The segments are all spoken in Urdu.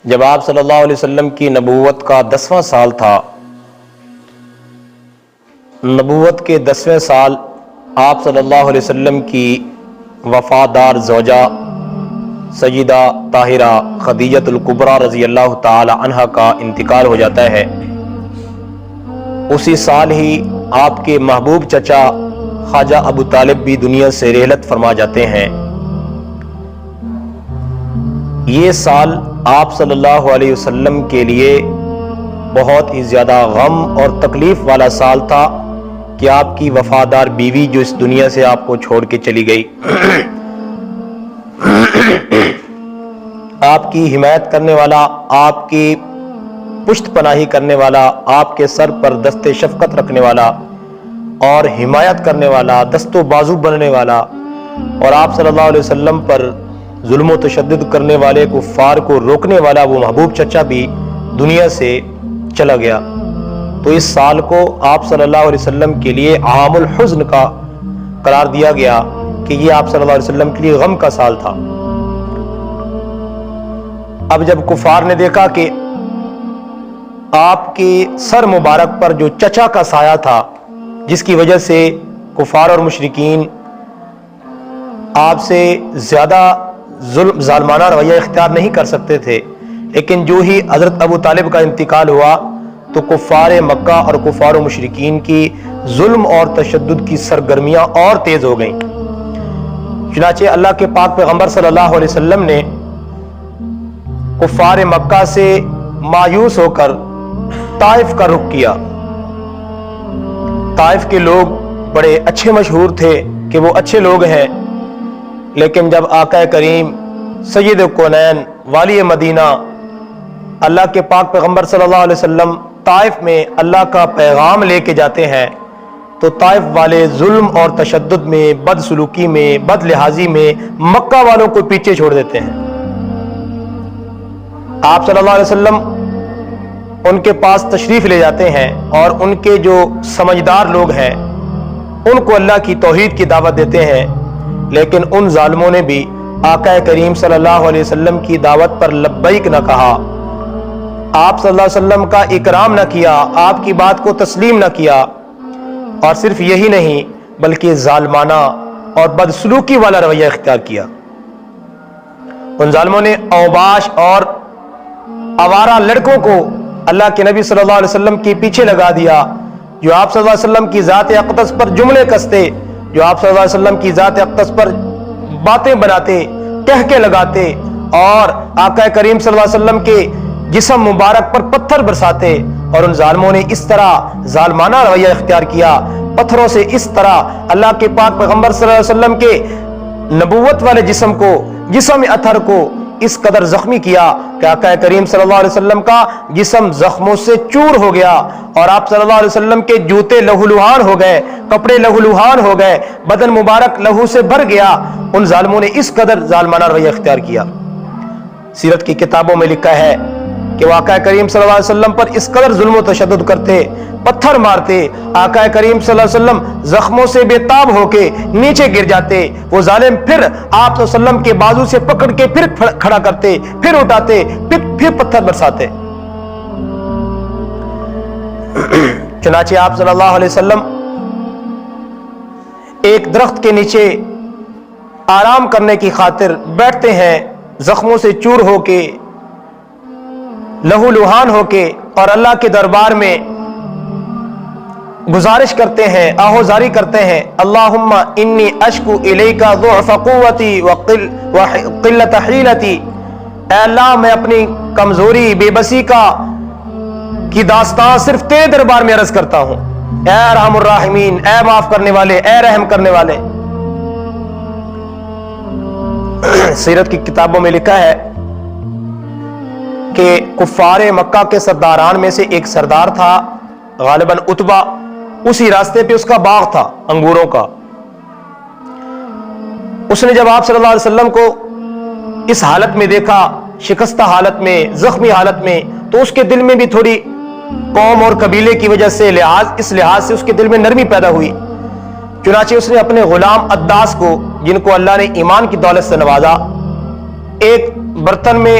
جب آپ صلی اللہ علیہ وسلم کی نبوت کا 10واں سال تھا، نبوت کے 10ویں سال آپ صلی اللہ علیہ وسلم کی وفادار زوجہ سیدہ طاہرہ خدیجۃ الکبریٰ رضی اللہ تعالی عنہا کا انتقال ہو جاتا ہے۔ اسی سال ہی آپ کے محبوب چچا خواجہ ابو طالب بھی دنیا سے رحلت فرما جاتے ہیں۔ یہ سال آپ صلی اللہ علیہ وسلم کے لیے بہت ہی زیادہ غم اور تکلیف والا سال تھا کہ آپ کی وفادار بیوی جو اس دنیا سے آپ کو چھوڑ کے چلی گئی، آپ کی حمایت کرنے والا، آپ کی پشت پناہی کرنے والا، آپ کے سر پر دست شفقت رکھنے والا اور حمایت کرنے والا، دست و بازو بننے والا، اور آپ صلی اللہ علیہ وسلم پر ظلم و تشدد کرنے والے کفار کو روکنے والا وہ محبوب چچا بھی دنیا سے چلا گیا۔ تو اس سال کو آپ صلی اللہ علیہ وسلم کے لیے عام الحزن کا قرار دیا گیا کہ یہ آپ صلی اللہ علیہ وسلم کے لیے غم کا سال تھا۔ اب جب کفار نے دیکھا کہ آپ کے سر مبارک پر جو چچا کا سایہ تھا، جس کی وجہ سے کفار اور مشرکین آپ سے زیادہ ظالمانہ رویہ اختیار نہیں کر سکتے تھے، لیکن جو ہی حضرت ابو طالب کا انتقال ہوا تو کفار مکہ اور کفار و مشرکین کی ظلم اور تشدد کی سرگرمیاں اور تیز ہو گئیں۔ چنانچہ اللہ کے پاک پیغمبر صلی اللہ علیہ وسلم نے کفار مکہ سے مایوس ہو کر طائف کا رخ کیا۔ طائف کے لوگ بڑے اچھے مشہور تھے کہ وہ اچھے لوگ ہیں، لیکن جب آقا کریم سید کونین والی مدینہ اللہ کے پاک پیغمبر صلی اللہ علیہ وسلم طائف میں اللہ کا پیغام لے کے جاتے ہیں تو طائف والے ظلم اور تشدد میں، بد سلوکی میں، بد لحاظی میں مکہ والوں کو پیچھے چھوڑ دیتے ہیں۔ آپ صلی اللہ علیہ وسلم ان کے پاس تشریف لے جاتے ہیں اور ان کے جو سمجھدار لوگ ہیں ان کو اللہ کی توحید کی دعوت دیتے ہیں، لیکن ان ظالموں نے بھی آقا کریم صلی اللہ علیہ وسلم کی دعوت پر لبیک نہ کہا، آپ صلی اللہ علیہ وسلم کا اکرام نہ کیا، آپ کی بات کو تسلیم نہ کیا، اور صرف یہی نہیں بلکہ ظالمانہ اور بدسلوکی والا رویہ اختیار کیا۔ ان ظالموں نے اوباش اور آوارہ لڑکوں کو اللہ کے نبی صلی اللہ علیہ وسلم کے پیچھے لگا دیا، جو آپ صلی اللہ علیہ وسلم کی ذات اقدس پر جملے کستے، جو آپ صلی اللہ علیہ وسلم کی ذات اقدس پر باتیں بناتے، کہہ کے لگاتے، اور آقا کریم صلی اللہ علیہ وسلم کے جسم مبارک پر پتھر برساتے۔ اور ان ظالموں نے اس طرح ظالمانہ رویہ اختیار کیا، پتھروں سے اس طرح اللہ کے پاک پیغمبر صلی اللہ علیہ وسلم کے نبوت والے جسم کو، جسم اطہر کو اس قدر زخمی کیا کہ آقا کریم صلی اللہ علیہ وسلم کا جسم زخموں سے چور ہو گیا، اور آپ صلی اللہ علیہ وسلم کے جوتے لہولہان ہو گئے، کپڑے لہولہان ہو گئے، بدن مبارک لہو سے بھر گیا۔ ان ظالموں نے اس قدر ظالمانہ رویہ اختیار کیا۔ سیرت کی کتابوں میں لکھا ہے کہ وہ آقا کریم صلی اللہ علیہ وسلم پر اس قدر ظلم و تشدد کرتے، پتھر مارتے، آقا کریم صلی اللہ علیہ وسلم زخموں سے بے تاب ہو کے نیچے گر جاتے، وہ ظالم پھر آپ صلی اللہ علیہ وسلم کے بازو سے پکڑ کے پھر کھڑا کرتے، پھر اٹھاتے، پھر پتھر برساتے۔ چنانچہ آپ صلی اللہ علیہ وسلم ایک درخت کے نیچے آرام کرنے کی خاطر بیٹھتے ہیں، زخموں سے چور ہو کے، لہو لہان ہو کے، اور اللہ کے دربار میں گزارش کرتے ہیں، آہوزاری کرتے ہیں، اللہم انی اشکو الیک ضعف قوتی وقلت حیلتی، اے اللہ میں اپنی کمزوری، بے بسی کی داستان صرف تیرے دربار میں عرض کرتا ہوں، اے ارحم الراحمین، اے معاف کرنے والے، اے رحم کرنے والے۔ سیرت کی کتابوں میں لکھا ہے کہ کفار مکہ کے سرداران میں سے ایک سردار تھا، غالباً عتبہ، اسی راستے پہ اس کا باغ تھا انگوروں کا۔ اس نے جب آپ صلی اللہ علیہ وسلم کو اس حالت میں دیکھا، شکستہ حالت میں، زخمی حالت میں، تو اس کے دل میں بھی تھوڑی قوم اور قبیلے کی وجہ سے اس لحاظ سے اس کے دل میں نرمی پیدا ہوئی۔ چنانچہ اس نے اپنے غلام عداس کو، جن کو اللہ نے ایمان کی دولت سے نوازا، ایک برتن میں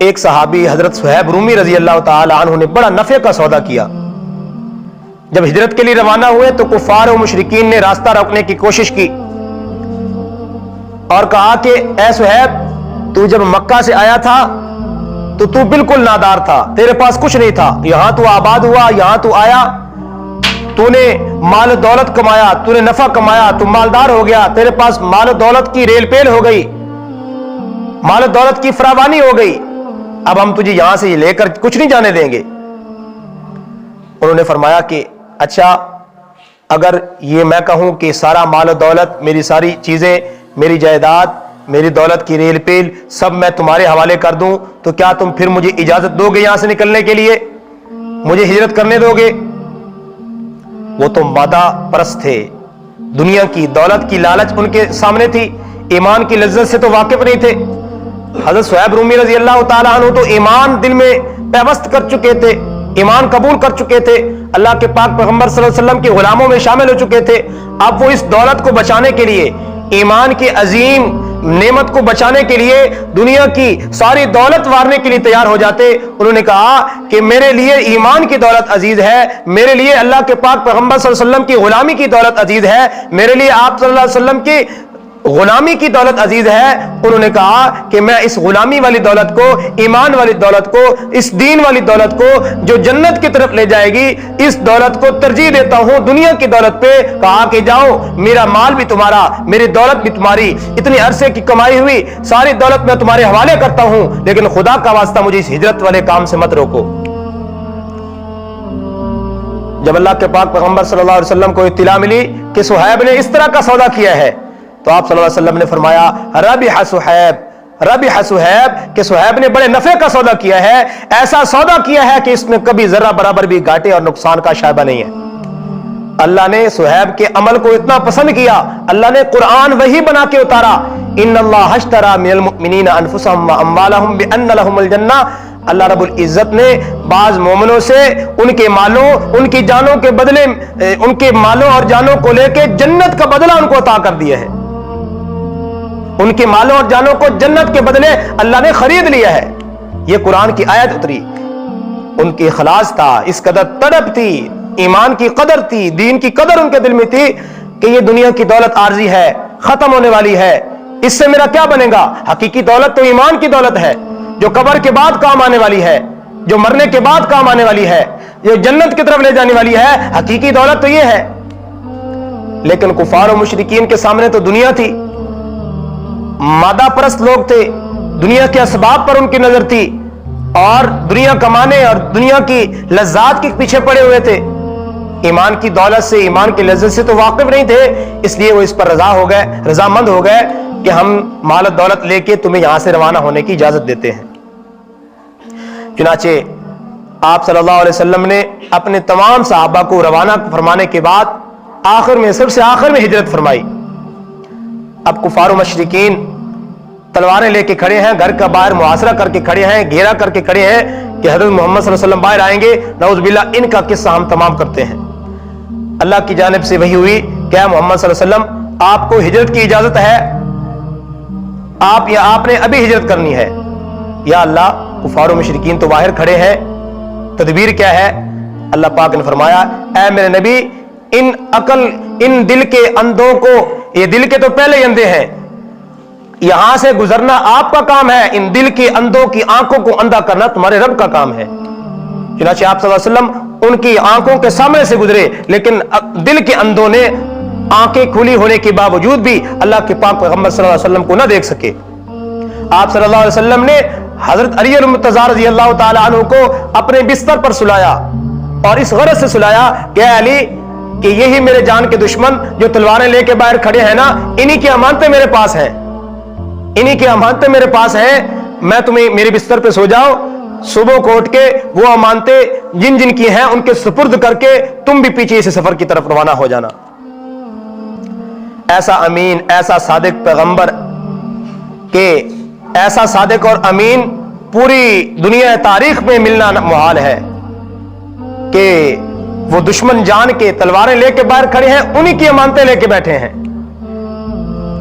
ایک صحابی حضرت صہیب رومی رضی اللہ تعالی عنہ نے بڑا نفع کا سودا کیا. جب ہجرت کے لیے روانہ ہوئے تو کفار و مشرکین نے راستہ روکنے کی کوشش کی اور کہا کہ اے صہیب، تو جب مکہ سے آیا تھا تو بالکل نادار تھا، تیرے پاس کچھ نہیں تھا. یہاں تو آباد ہوا، یہاں تو آیا، تو نے مال و دولت کمایا، تو نے نفع کمایا، تو مالدار ہو گیا، تیرے پاس مال و دولت کی ریل پیل ہو گئی، مال و دولت کی فراوانی ہو گئی، اب ہم تجھے یہاں سے لے کر کچھ نہیں جانے دیں گے. انہوں نے فرمایا کہ اچھا، اگر یہ میں کہوں کہ سارا مال و دولت، میری ساری چیزیں، میری جائیداد، میری دولت کی ریل پیل سب میں تمہارے حوالے کر دوں تو کیا تم پھر مجھے اجازت دو گے یہاں سے نکلنے کے لیے؟ مجھے ہجرت کرنے دو گے؟ وہ تو مادہ پرست تھے، دنیا کی دولت کی لالچ ان کے سامنے تھی، ایمان کی لذت سے تو واقف نہیں تھے. حضرت صہیب رومی رضی اللہ تعالیٰ عنہ تو ایمان دل میں پیوست کر چکے تھے، ایمان قبول کر چکے تھے، اللہ کے پاک پیغمبر صلی اللہ علیہ وسلم کے غلاموں میں شامل ہو چکے تھے. اب وہ اس دولت کو بچانے کے لیے، ایمان کی عظیم نعمت کو بچانے کے لیے دنیا کی ساری دولت وارنے کے لیے تیار ہو جاتے. انہوں نے کہا کہ میرے لیے ایمان کی دولت عزیز ہے، میرے لیے اللہ کے پاک پیغمبر صلی اللہ علیہ وسلم کی غلامی کی دولت عزیز ہے، میرے لیے آپ صلی اللہ علیہ وسلم کی غلامی کی دولت عزیز ہے. انہوں نے کہا کہ میں اس غلامی والی دولت کو، ایمان والی دولت کو، اس دین والی دولت کو جو جنت کی طرف لے جائے گی، اس دولت کو ترجیح دیتا ہوں دنیا کی دولت پہ. کہا کہ جاؤ، میرا مال بھی تمہارا، میری دولت بھی تمہاری، اتنی عرصے کی کمائی ہوئی ساری دولت میں تمہارے حوالے کرتا ہوں، لیکن خدا کا واسطہ مجھے اس ہجرت والے کام سے مت روکو. جب اللہ کے پاک پیغمبر صلی اللہ علیہ وسلم کو اطلاع ملی کہ صہیب نے اس طرح کا سودا کیا ہے تو آپ صلی اللہ علیہ وسلم نے فرمایا ربح صہیب، ربح صہیب، کہ صہیب نے بڑے نفع کا سودا کیا ہے، ایسا سودا کیا ہے کہ اس میں کبھی ذرہ برابر بھی گھاٹے اور نقصان کا شائبہ نہیں ہے. اللہ نے صہیب کے عمل کو اتنا پسند کیا، اللہ نے قرآن وہی بنا کے اتارا، ان اللہ اشتری من المؤمنین انفسهم واموالهم بان لهم الجنہ. اللہ رب العزت نے بعض مومنوں سے ان کے مالوں، ان کی جانوں کے بدلے، ان کے مالوں اور جانوں کو لے کے جنت کا بدلہ ان کو عطا کر دیا ہے. ان کے مالوں اور جانوں کو جنت کے بدلے اللہ نے خرید لیا ہے. یہ قرآن کی آیت اتری. ان کی اخلاص تھا، اس قدر تڑپ تھی، ایمان کی قدر تھی، دین کی قدر ان کے دل میں تھی کہ یہ دنیا کی دولت عارضی ہے، ختم ہونے والی ہے، اس سے میرا کیا بنے گا؟ حقیقی دولت تو ایمان کی دولت ہے جو قبر کے بعد کام آنے والی ہے، جو مرنے کے بعد کام آنے والی ہے، جو جنت کی طرف لے جانے والی ہے. حقیقی دولت تو یہ ہے. لیکن کفار و مشرکین کے سامنے تو دنیا تھی، مادہ پرست لوگ تھے، دنیا کے اسباب پر ان کی نظر تھی اور دنیا کمانے اور دنیا کی لذات کے پیچھے پڑے ہوئے تھے. ایمان کی دولت سے، ایمان کی لذت سے تو واقف نہیں تھے، اس لیے وہ اس پر رضامند ہو گئے کہ ہم مال و دولت لے کے تمہیں یہاں سے روانہ ہونے کی اجازت دیتے ہیں. چنانچہ آپ صلی اللہ علیہ وسلم نے اپنے تمام صحابہ کو روانہ فرمانے کے بعد آخر میں، سب سے آخر میں ہجرت فرمائی. اب کفار و مشرکین تلواریں لے کے کھڑے ہیں، گھر کا باہر محاصرہ کر کے کھڑے ہیں، گھیرا کر کے کھڑے ہیں کہ حضرت محمد صلی اللہ علیہ وسلم باہر آئیں گے، نعوذ باللہ ان کا قصہ ہم تمام کرتے ہیں. اللہ کی جانب سے وحی ہوئی کہ اے محمد صلی اللہ علیہ وسلم، آپ کو ہجرت کی اجازت ہے، آپ نے ابھی ہجرت کرنی ہے. یا اللہ، کفار و مشرکین تو باہر کھڑے ہیں، تدبیر کیا ہے؟ اللہ پاک نے فرمایا اے میرے نبی، ان دل کے اندھوں کو، یہ دل کے تو پہلے ہی اندھے ہیں، یہاں سے گزرنا آپ کا کام ہے، ان دل کے اندھوں کی آنکھوں کو اندھا کرنا تمہارے رب کا کام ہے. چنانچہ آپ صلی اللہ علیہ وسلم ان کی آنکھوں کے سامنے سے گزرے، لیکن دل کے اندھوں نے آنکھیں کھلی ہونے کے باوجود بھی اللہ کے پاک پیغمبر صلی اللہ علیہ وسلم کو نہ دیکھ سکے. آپ صلی اللہ علیہ وسلم نے حضرت علی المرتضیٰ رضی اللہ تعالی عنہ کو اپنے بستر پر سلایا اور اس غرض سے سلایا کہ اے علی، کہ یہی میرے جان کے دشمن جو تلواریں لے کے باہر کھڑے ہیں نا، انہی کی امانتیں میرے پاس ہیں، انہی کی امانتیں میرے پاس ہیں، میں تمہیں میرے بستر پہ سو جاؤ، صبح کو اٹھ کے وہ امانتیں جن جن کی ہیں ان کے سپرد کر کے تم بھی پیچھے سے سفر کی طرف روانہ ہو جانا. ایسا امین، ایسا صادق پیغمبر کہ ایسا صادق اور امین پوری دنیا تاریخ میں ملنا محال ہے کہ وہ دشمن جان کے تلواریں لے کے باہر کھڑے ہیں، انہی کی امانتیں لے کے بیٹھے ہیں.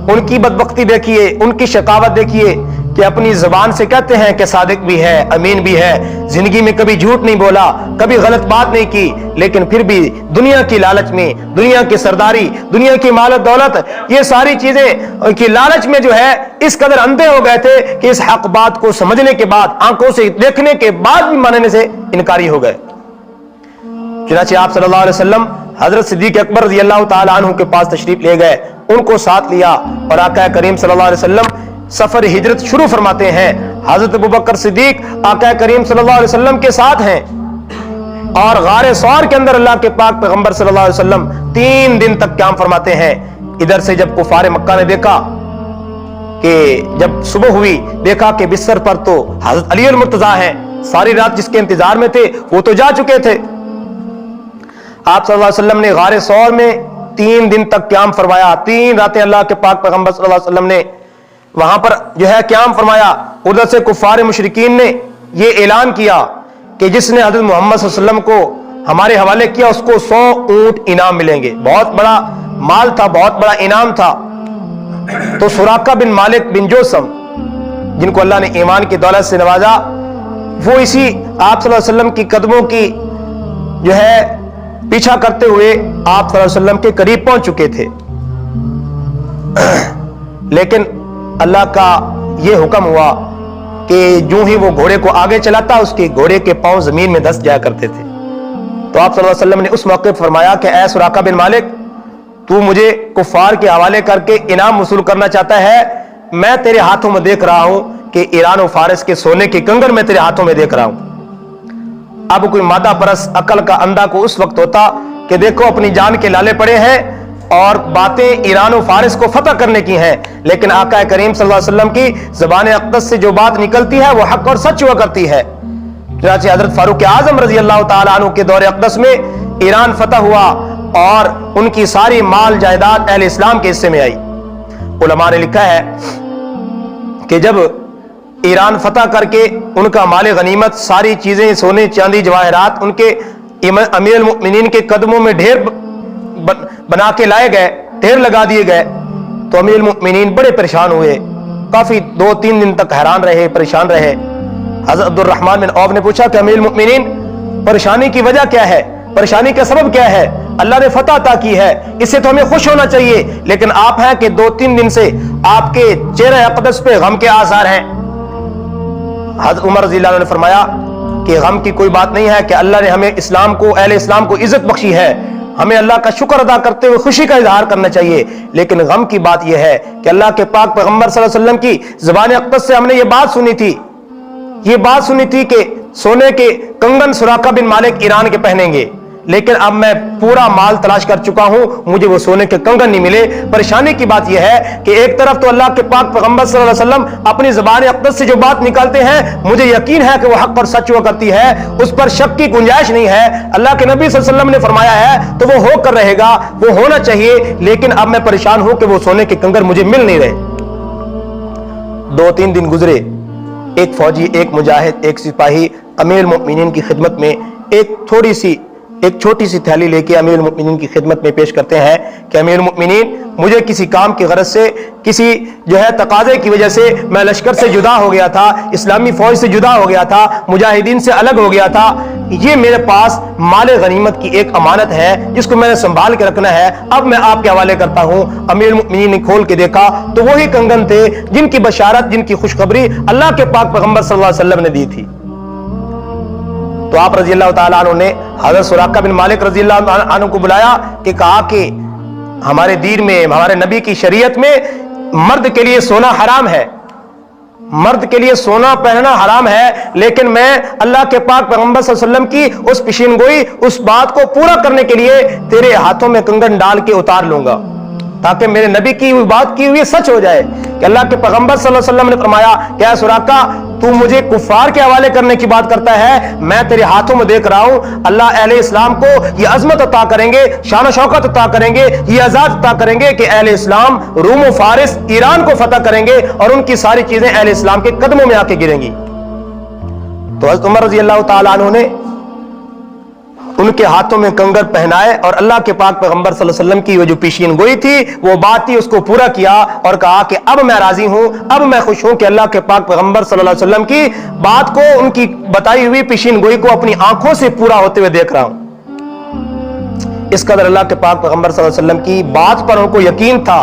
ان کی بدبختی دیکھیے, ان کی شقاوت دیکھیے کہ اپنی زبان سے کہتے ہیں کہ صادق بھی ہے, امین بھی ہے, زندگی میں کبھی جھوٹ نہیں بولا, کبھی غلط بات نہیں کی, لیکن پھر بھی دنیا کی لالچ میں, دنیا کی سرداری, دنیا کی مال و دولت, یہ ساری چیزیں کی لالچ میں جو ہے اس قدر اندھے ہو گئے تھے کہ اس حق بات کو سمجھنے کے بعد, آنکھوں سے دیکھنے کے بعد بھی ماننے سے انکاری ہو گئے. چنانچہ آپ صلی اللہ علیہ وسلم حضرت صدیق اکبر رضی اللہ تعالی عنہ کے پاس تشریف لے گئے, ان کو ساتھ لیا, اور آقا کریم صلی اللہ علیہ وسلم سفر ہجرت شروع فرماتے ہیں. حضرت ابوبکر صدیق آقا کریم صلی اللہ علیہ وسلم کے ساتھ ہیں, اور غار ثور کے اندر اللہ کے پاک پیغمبر صلی اللہ علیہ وسلم 3 دن تک قیام فرماتے ہیں. ادھر سے جب کفار مکہ نے دیکھا کہ جب صبح ہوئی, دیکھا کہ بستر پر تو حضرت علی المرتضیٰ ہیں, ساری رات جس کے انتظار میں تھے وہ تو جا چکے تھے. آپ صلی اللہ علیہ وسلم نے غار ثور میں 3 دن تک قیام فرمایا, 3 راتیں اللہ کے پاک پیغمبر صلی اللہ علیہ وسلم نے وہاں پر جو ہے قیام فرمایا. ادھر سے کفار مشرکین نے یہ اعلان کیا کہ جس نے حضرت محمد صلی اللہ علیہ وسلم کو ہمارے حوالے کیا اس کو 100 اونٹ انعام ملیں گے. بہت بڑا مال تھا, بہت بڑا انعام تھا. تو سراقہ بن مالک بن جوسم, جن کو اللہ نے ایمان کی دولت سے نوازا, وہ اسی آپ صلی اللہ علیہ وسلم کی قدموں کی جو ہے پیچھا کرتے ہوئے آپ صلی اللہ علیہ وسلم کے قریب پہنچ چکے تھے. لیکن اللہ کا یہ حکم ہوا کہ جو ہی وہ گھوڑے کو آگے چلاتا, اس کے گھوڑے کے پاؤں زمین میں دس جایا کرتے تھے. تو آپ صلی اللہ علیہ وسلم نے اس موقع فرمایا کہ اے سراقہ بن مالک, تو مجھے کفار کے حوالے کر کے انعام وصول کرنا چاہتا ہے, میں تیرے ہاتھوں میں دیکھ رہا ہوں کہ ایران و فارس کے سونے کے کنگن میں تیرے ہاتھوں میں دیکھ رہا ہوں. اب کوئی مادہ پرس عقل کا اندھا کو اس وقت ہوتا کہ دیکھو اپنی جان کے لالے پڑے ہیں اور باتیں ایران و فارس کو فتح کرنے کی ہیں, لیکن آقا کریم صلی اللہ علیہ وسلم کی زبان اقدس سے جو بات نکلتی ہے وہ حق اور سچ ہوا کرتی ہے. چنانچہ حضرت فاروق اعظم رضی اللہ تعالی عنہ کے دور اقدس میں ایران فتح ہوا اور ان کی ساری مال جائیداد اہل اسلام کے حصے میں آئی. علماء نے لکھا ہے کہ جب ایران فتح کر کے ان کا مال غنیمت, ساری چیزیں, سونے چاندی جواہرات ان کے امیر المؤمنین کے قدموں میں ڈھیر بنا کے لائے گئے, ڈھیر لگا دیے گئے, تو امیر المؤمنین بڑے پریشان ہوئے, کافی 2-3 دن تک حیران رہے, پریشان رہے. حضرت عبد الرحمن بن عوف نے پوچھا کہ امیر المؤمنین پریشانی کی وجہ کیا ہے, پریشانی کا سبب کیا ہے؟ اللہ نے فتح عطا کی ہے, اس سے تو ہمیں خوش ہونا چاہیے, لیکن آپ ہیں کہ 2-3 دن سے آپ کے چہرہ اقدس پہ غم کے آثار ہیں. حضرت عمر رضی اللہ عنہ نے فرمایا کہ غم کی کوئی بات نہیں ہے کہ اللہ نے ہمیں اسلام کو, اہل اسلام کو عزت بخشی ہے, ہمیں اللہ کا شکر ادا کرتے ہوئے خوشی کا اظہار کرنا چاہیے. لیکن غم کی بات یہ ہے کہ اللہ کے پاک پیغمبر صلی اللہ علیہ وسلم کی زبان اقدس سے ہم نے یہ بات سنی تھی کہ سونے کے کنگن سراقہ بن مالک ایران کے پہنیں گے, لیکن اب میں پورا مال تلاش کر چکا ہوں, مجھے وہ سونے کے کنگن نہیں ملے. پریشانی کی بات یہ ہے کہ ایک طرف تو اللہ کے پاک پیغمبر صلی اللہ علیہ وسلم اپنی زبان اقدس سے جو بات نکالتے ہیں مجھے یقین ہے کہ وہ حق اور سچ ہوا کرتی ہے, اس پر شک کی گنجائش نہیں ہے. اللہ کے نبی صلی اللہ علیہ وسلم نے فرمایا ہے تو وہ ہو کر رہے گا, وہ ہونا چاہیے, لیکن اب میں پریشان ہوں کہ وہ سونے کے کنگن مجھے مل نہیں رہے. 2-3 دن گزرے, ایک فوجی, ایک مجاہد, ایک سپاہی امیر المؤمنین کی خدمت میں ایک چھوٹی سی تھیلی لے کے امیر المؤمنین کی خدمت میں پیش کرتے ہیں کہ امیر المؤمنین, مجھے کسی کام کی غرض سے, کسی جو ہے تقاضے کی وجہ سے میں لشکر سے جدا ہو گیا تھا, اسلامی فوج سے جدا ہو گیا تھا, مجاہدین سے الگ ہو گیا تھا. یہ میرے پاس مال غنیمت کی ایک امانت ہے جس کو میں نے سنبھال کے رکھنا ہے, اب میں آپ کے حوالے کرتا ہوں. امیر المؤمنین نے کھول کے دیکھا تو وہی کنگن تھے جن کی بشارت, جن کی خوشخبری اللہ کے پاک پیغمبر صلی اللہ علیہ وسلم نے دی تھی. تو آپ رضی اللہ تعالیٰ عنہ نے حضرت سراقہ بن مالک رضی اللہ عنہ کو بلایا کہ کہا کہ ہمارے دین میں, ہمارے نبی کی شریعت میں مرد کے لیے سونا حرام ہے, مرد کے لیے سونا پہننا حرام ہے, لیکن میں اللہ کے پاک پیغمبر صلی اللہ علیہ وسلم کی اس پیشین گوئی, اس بات کو پورا کرنے کے لیے تیرے ہاتھوں میں کنگن ڈال کے اتار لوں گا تاکہ میرے نبی کی بات کی ہوئی سچ ہو جائے. کہ اللہ کے پیغمبر صلی اللہ علیہ وسلم نے فرمایا کہ اے سراقہ, تو مجھے کفار کے حوالے کرنے کی بات کرتا ہے, میں تیرے ہاتھوں میں دیکھ رہا ہوں اللہ اہل اسلام کو یہ عظمت عطا کریں گے, شان و شوکت عطا کریں گے, یہ اعزاز عطا کریں گے کہ اہل اسلام روم و فارس ایران کو فتح کریں گے اور ان کی ساری چیزیں اہل اسلام کے قدموں میں آ کے گریں گی. تو حضرت عمر رضی اللہ تعالیٰ عنہ نے ان کے ہاتھوں میں کنگر پہنائے اور اللہ کے پاک پیغمبر صلی اللہ علیہ وسلم کی وہ جو پیشین گوئی تھی وہ بات تھی اس کو پورا کیا اور کہا کہ اب میں راضی ہوں، اب میں خوش ہوں کہ اللہ کے پاک پیغمبر صلی اللہ علیہ وسلم کی بات کو، ان کی بتائی ہوئی پیشین گوئی کو اپنی آنکھوں سے پورا ہوتے ہوئے دیکھ رہا ہوں۔ اس قدر اللہ کے پاک پیغمبر صلی اللہ علیہ وسلم کی بات پر ان کو یقین تھا،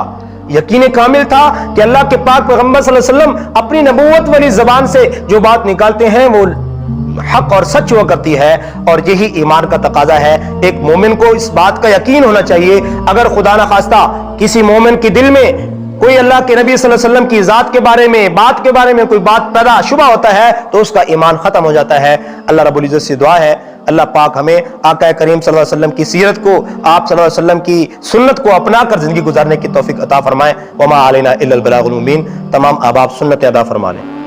یقین کامل تھا کہ اللہ کے پاک پیغمبر صلی اللہ علیہ وسلم اپنی نبوت والی زبان سے جو بات نکالتے ہیں وہ حق اور سچ ہوا کرتی ہے، اور یہی ایمان کا تقاضا ہے۔ ایک مومن کو اس بات کا یقین ہونا چاہیے، اگر خدا نخواستہ کسی مومن کے دل میں کوئی اللہ کے نبی صلی اللہ علیہ وسلم کی ذات کے بارے میں، بات کے بارے میں کوئی بات پیدا شبہ ہوتا ہے تو اس کا ایمان ختم ہو جاتا ہے۔ اللہ رب العزت سے دعا ہے اللہ پاک ہمیں آقا کریم صلی اللہ علیہ وسلم کی سیرت کو، آپ صلی اللہ علیہ وسلم کی سنت کو اپنا کر زندگی گزارنے کی توفیق عطا فرمائے۔ وما علینا الا البلاغ المبین۔ تمام احباب سنت ادا فرما لیں۔